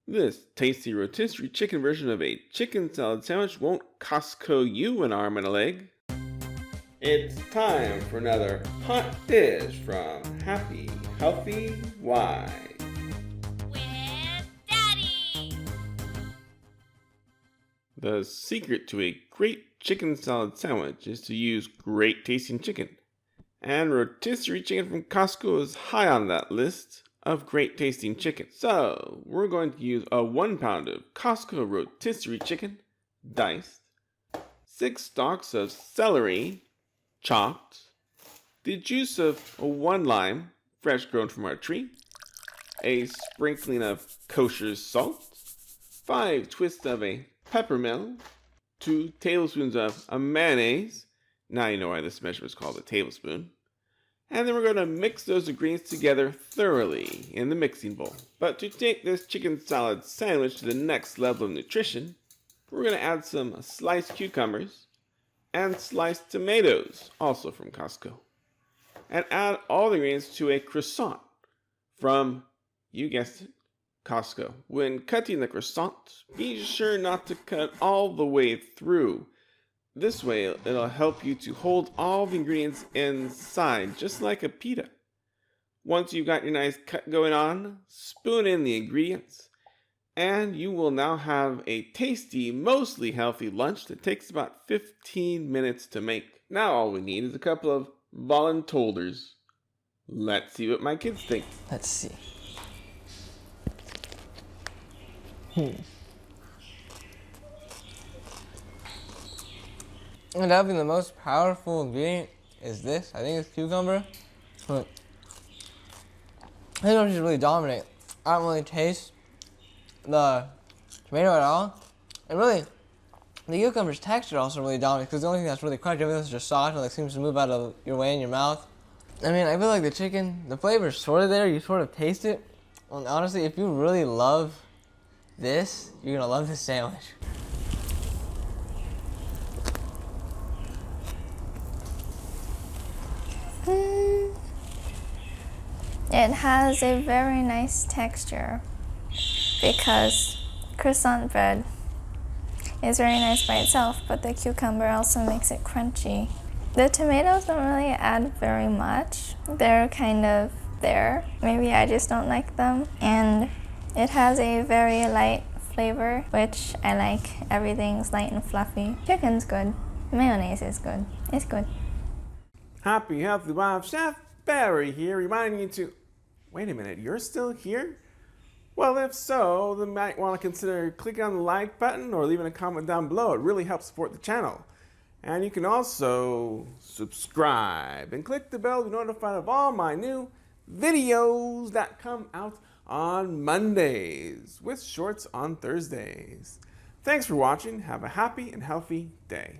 This tasty rotisserie chicken version of a chicken salad sandwich won't Costco you an arm and a leg. It's time for another hot dish from Happy, Healthy, Wise. With Daddy! The secret to a great chicken salad sandwich is to use great tasting chicken. And rotisserie chicken from Costco is high on that list of great tasting chicken. So we're going to use a 1 pound of Costco rotisserie chicken, diced, 6 stalks of celery, chopped, the juice of 1 lime, fresh grown from our tree, a sprinkling of kosher salt, 5 twists of a peppermill, 2 tablespoons of a mayonnaise. Now you know why this measurement is called a tablespoon. And then we're going to mix those ingredients together thoroughly in the mixing bowl. But to take this chicken salad sandwich to the next level of nutrition, we're going to add some sliced cucumbers and sliced tomatoes, also from Costco. And add all the ingredients to a croissant from, you guessed it, Costco. When cutting the croissant, be sure not to cut all the way through. This way, it'll help you to hold all the ingredients inside, just like a pita. Once you've got your nice cut going on, spoon in the ingredients, and you will now have a tasty, mostly healthy lunch that takes about 15 minutes to make. Now all we need is a couple of voluntolders. Let's see what my kids think. Let's see. And having the most powerful ingredient is this. I think it's cucumber. But I think it'll just really dominate. I don't really taste the tomato at all. And really, the cucumber's texture also really dominates because the only thing that's really crunchy, everything else is just soft and like seems to move out of your way in your mouth. I mean, I feel like the chicken, the flavor's sort of there. You sort of taste it. And honestly, if you really love this, you're gonna love this sandwich. It has a very nice texture because croissant bread is very nice by itself, but the cucumber also makes it crunchy. The tomatoes don't really add very much. They're kind of there. Maybe I just don't like them. And it has a very light flavor, which I like. Everything's light and fluffy. Chicken's good. Mayonnaise is good. It's good. Happy, Healthy, Wife, Chef Barry here, reminding you to... Wait a minute, you're still here? Well, if so, then you might want to consider clicking on the like button or leaving a comment down below. It really helps support the channel. And you can also subscribe and click the bell to be notified of all my new videos that come out on Mondays with shorts on Thursdays. Thanks for watching. Have a happy and healthy day.